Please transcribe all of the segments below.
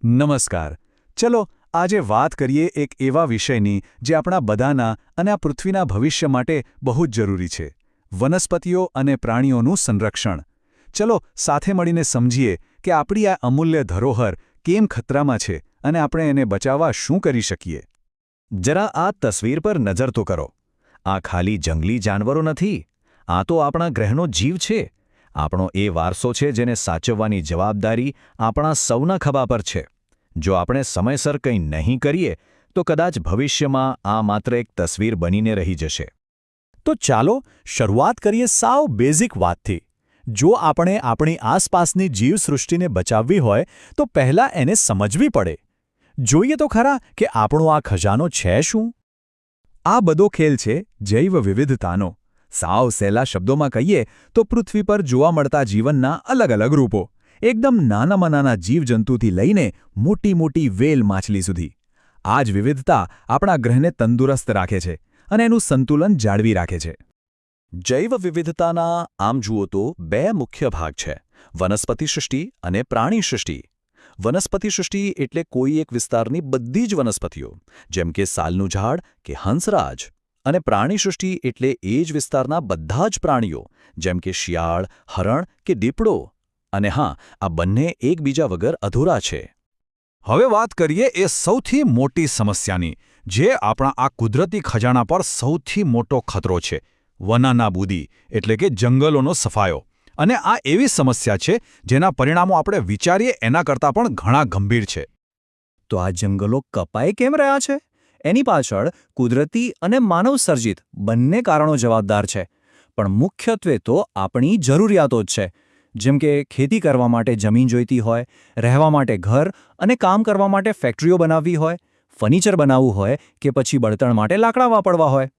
નમસ્કાર. ચલો આજે વાત કરીએ એક એવા વિષયની જે આપણા બધાના અને આ પૃથ્વીના ભવિષ્ય માટે બહુ જ જરૂરી છે. વનસ્પતિઓ અને પ્રાણીઓનું સંરક્ષણ. ચલો સાથે મળીને સમજીએ કે આપણી આ અમૂલ્ય ધરોહર કેમ ખતરામાં છે અને આપણે એને બચાવવા શું કરી શકીએ. જરા આ તસવીર પર નજર તો કરો. આ ખાલી જંગલી જાનવરો નથી. આ તો આપણા ગ્રહનો જીવ છે. આપણો એ વારસો છે જેને સાચવવાની જવાબદારી આપણા સૌના ખભા પર છે. જો આપણે સમયસર કંઈ નહીં કરીએ તો કદાચ ભવિષ્યમાં આ માત્ર એક તસવીર બનીને રહી જશે. તો ચાલો શરૂઆત કરીએ સાવ બેઝિક વાતથી. જો આપણે આપણી આસપાસની જીવસૃષ્ટિને બચાવવી હોય તો પહેલાં એને સમજવી પડે. જોઈએ તો ખરા કે આપણો આ ખજાનો છે શું? આ બધો ખેલ છે જૈવ વિવિધતાનો. સાવ સહેલા શબ્દોમાં કહીએ તો પૃથ્વી પર જોવા મળતા જીવનના અલગ અલગ રૂપો. એકદમ નાનામાં નાના જીવજંતુથી લઈને મોટી મોટી વેલ માછલી સુધી. આ જ વિવિધતા આપણા ગ્રહને તંદુરસ્ત રાખે છે અને એનું સંતુલન જાળવી રાખે છે. જૈવ વિવિધતાના આમ જુઓ તો બે મુખ્ય ભાગ છે: વનસ્પતિ સૃષ્ટિ અને પ્રાણી સૃષ્ટિ. વનસ્પતિ સૃષ્ટિ એટલે કોઈ એક વિસ્તારની બધી જ વનસ્પતિઓ, જેમ કે સાલનું ઝાડ કે હંસરાજ. અને પ્રાણી સૃષ્ટિ એટલે એ જ વિસ્તારના બધા જ પ્રાણીઓ, જેમ કે શિયાળ, હરણ કે દીપડો. અને હા, આ બંને એકબીજા વગર અધૂરા છે. હવે વાત કરીએ એ સૌથી મોટી સમસ્યાની, જે આપણા આ કુદરતી ખજાના પર સૌથી મોટો ખતરો છે: વનનાબૂદી એટલે કે જંગલોનો સફાયો. અને આ એવી સમસ્યા છે જેના પરિણામો આપણે વિચારીએ એના કરતાં પણ ઘણા ગંભીર છે. તો આ જંગલો કપાઈ કેમ રહ્યા છે? એની પાછળ કુદરતી અને માનવસર્જિત બંને કારણો જવાબદાર છે. પણ મુખ્યત્વે તો આપણી જરૂરિયાતો જ છે. જેમ કે ખેતી કરવા માટે જમીન જોઈતી હોય, રહેવા માટે ઘર અને કામ કરવા માટે ફેક્ટરીઓ બનાવવી હોય, ફર્નિચર બનાવવું હોય કે પછી બળતણ માટે લાકડા વાપરવા હોય.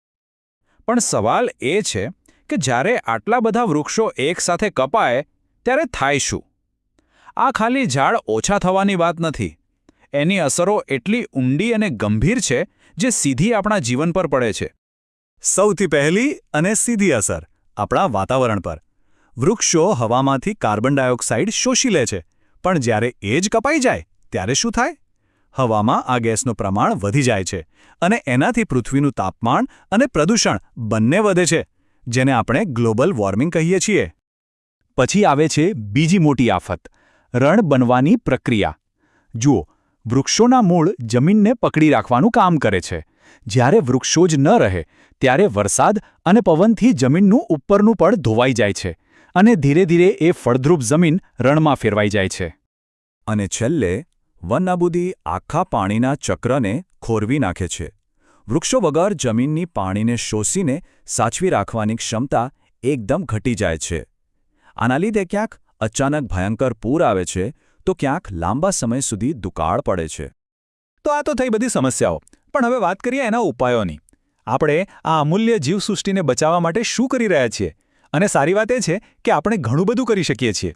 પણ સવાલ એ છે કે જ્યારે આટલા બધા વૃક્ષો એકસાથે કપાય ત્યારે થાય શું? આ ખાલી ઝાડ ઓછા થવાની વાત નથી. એની અસરો એટલી ઊંડી અને ગંભીર છે જે સીધી આપણા જીવન પર પડે છે. સૌથી પહેલી અને સીધી અસર આપણા વાતાવરણ પર. વૃક્ષો હવામાંથી કાર્બન ડાયોક્સાઇડ શોષી લે છે, પણ જ્યારે એ જ કપાઈ જાય ત્યારે શું થાય? હવામાં આ ગેસનું પ્રમાણ વધી જાય છે અને એનાથી પૃથ્વીનું તાપમાન અને પ્રદૂષણ બંને વધે છે, જેને આપણે ગ્લોબલ વોર્મિંગ કહીએ છીએ. પછી આવે છે બીજી મોટી આફત: રણ બનવાની પ્રક્રિયા. જુઓ, વૃક્ષોના મૂળ જમીનને પકડી રાખવાનું કામ કરે છે. જ્યારે વૃક્ષો જ ન રહે ત્યારે વરસાદ અને પવનથી જમીનનું ઉપરનું પડ ધોવાઈ જાય છે અને ધીરે ધીરે એ ફળદ્રુપ જમીન રણમાં ફેરવાઈ જાય છે. અને છેલ્લે વનનાબૂદી આખા પાણીના ચક્રને ખોરવી નાખે છે. વૃક્ષો વગર જમીનની પાણીને શોષીને સાચવી રાખવાની ક્ષમતા એકદમ ઘટી જાય છે. આના લીધે ક્યાંક અચાનક ભયંકર પૂર આવે છે તો ક્યાંક લાંબા સમય સુધી દુકાળ પડે છે. તો આ તો થઈ બધી સમસ્યાઓ, પણ હવે વાત કરીએ એના ઉપાયોની. આપણે આ અમૂલ્ય જીવસૃષ્ટિને બચાવવા માટે શું કરી રહ્યા છીએ? અને સારી વાત એ છે કે આપણે ઘણું બધું કરી શકીએ છીએ.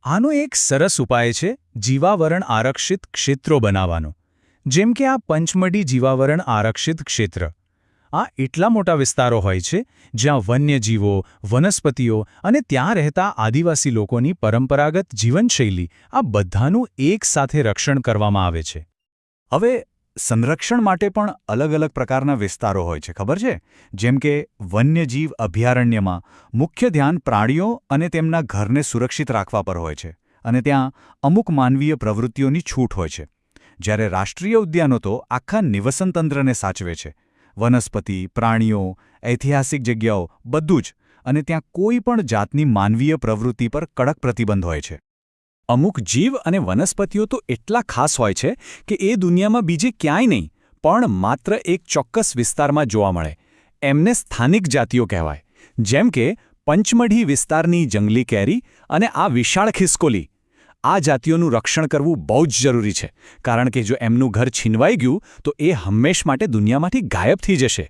આનો એક સરસ ઉપાય છે જીવાવરણ આરક્ષિત ક્ષેત્રો બનાવવાનો. જેમ કે આ પંચમઢી જીવાવરણ આરક્ષિત ક્ષેત્ર. આ એટલા મોટા વિસ્તારો હોય છે જ્યાં વન્યજીવો, વનસ્પતિઓ અને ત્યાં રહેતા આદિવાસી લોકોની પરંપરાગત જીવનશૈલી આ બધાનું એકસાથે રક્ષણ કરવામાં આવે છે. હવે સંરક્ષણ માટે પણ અલગ અલગ પ્રકારના વિસ્તારો હોય છે, ખબર છે? જેમ કે વન્યજીવ અભયારણ્યમાં મુખ્ય ધ્યાન પ્રાણીઓ અને તેમના ઘરને સુરક્ષિત રાખવા પર હોય છે અને ત્યાં અમુક માનવીય પ્રવૃત્તિઓની છૂટ હોય છે. જ્યારે રાષ્ટ્રીય ઉદ્યાનો તો આખા નિવસનતંત્રને સાચવે છે. વનસ્પતિ, પ્રાણીઓ, ઐતિહાસિક જગ્યાઓ બધું જ. અને ત્યાં કોઈ પણ જાતની માનવીય પ્રવૃત્તિ પર કડક પ્રતિબંધ હોય છે. અમુક જીવ અને વનસ્પતિઓ તો એટલા ખાસ હોય છે કે એ દુનિયામાં બીજે ક્યાંય નહીં, પણ માત્ર એક ચોક્કસ વિસ્તારમાં જોવા મળે. એમને સ્થાનિક જાતિઓ કહેવાય. જેમ કે પંચમઢી વિસ્તારની જંગલી કેરી અને આ વિશાળ ખિસકોલી. આ જાતિઓનું રક્ષણ કરવું બહુ જ જરૂરી છે, કારણ કે જો એમનું ઘર છીનવાઈ ગયું તો એ હંમેશ માટે દુનિયામાંથી ગાયબ થઈ જશે.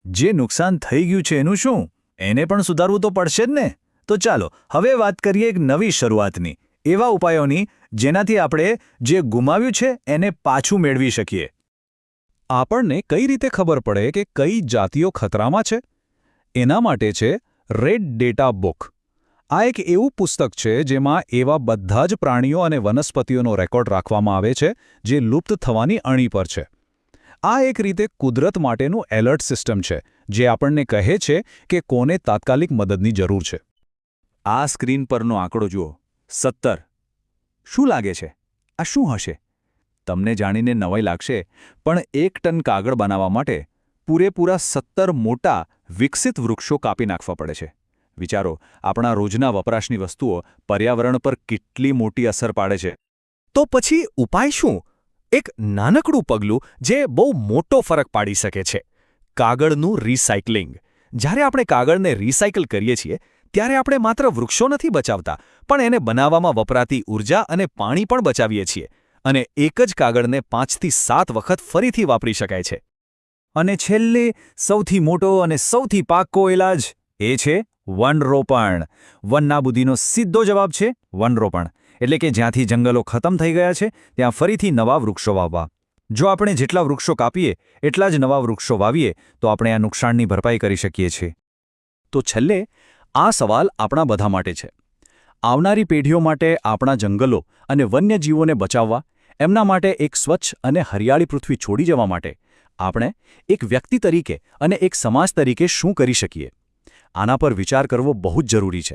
જે નુકસાન થઈ ગયું છે એનું શું? એને પણ સુધારવું તો પડશે જ ને. તો ચાલો હવે વાત કરીએ એક નવી શરૂઆતની, એવા ઉપાયોની જેનાથી આપણે જે ગુમાવ્યું છે એને પાછું મેળવી શકીએ. આપણને કઈ રીતે ખબર પડે કે કઈ જાતિઓ ખતરામાં છે? એના માટે છે રેડ ડેટા બુક. આ એક એવું પુસ્તક છે જેમાં એવા બધા જ પ્રાણીઓ અને વનસ્પતિઓનો રેકોર્ડ રાખવામાં આવે છે જે લુપ્ત થવાની અણી પર છે. આ એક રીતે કુદરત માટેનું એલર્ટ સિસ્ટમ છે જે આપણને કહે છે કે કોને તાત્કાલિક મદદની જરૂર છે. આ સ્ક્રીન પરનો આંકડો જુઓ, 17. શું લાગે છે? આ શું હશે? તમને જાણીને નવાઈ લાગશે, પણ 1 ટન કાગળ બનાવવા માટે પૂરેપૂરા 17 મોટા વિકસિત વૃક્ષો કાપી નાખવા પડે છે. વિચારો, આપણા રોજના વપરાશની વસ્તુઓ પર્યાવરણ પર કેટલી મોટી અસર પાડે છે. તો પછી ઉપાય શું? એક નાનકડું પગલું જે બહુ મોટો ફરક પાડી શકે છે. કાગળનું રિસાયકલિંગ. જ્યારે આપણે કાગળને રિસાયકલ કરીએ છીએ ત્યારે આપણે માત્ર વૃક્ષો નથી બચાવતા, પણ એને બનાવવામાં વપરાતી ઊર્જા અને પાણી પણ બચાવીએ છીએ. અને એક જ કાગળને 5 થી 7 વખત ફરીથી વાપરી શકાય છે. અને છેલ્લે સૌથી મોટો અને સૌથી પાક્કો ઇલાજ એ છે વનરોપણ. વનનાબૂદીનો સીધો જવાબ છે વનરોપણ. એટલે કે જ્યાંથી જંગલો ખતમ થઈ ગયા છે ત્યાં ફરીથી નવા વૃક્ષો વાવવા. જો આપણે જેટલા વૃક્ષો કાપીએ એટલા જ નવા વૃક્ષો વાવીએ તો આપણે આ નુકસાનની ભરપાઈ કરી શકીએ છીએ. તો છેલ્લે આ સવાલ આપણા બધા માટે છે. આવનારી પેઢીઓ માટે આપણા જંગલો અને વન્યજીવોને બચાવવા, એમના માટે એક સ્વચ્છ અને હરિયાળી પૃથ્વી છોડી જવા માટે આપણે એક વ્યક્તિ તરીકે અને એક સમાજ તરીકે શું કરી શકીએ? આના પર વિચાર કરવો બહુ જ જરૂરી છે,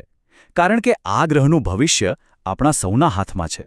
કારણ કે આ ગ્રહનું ભવિષ્ય આપણા સૌના હાથમાં છે.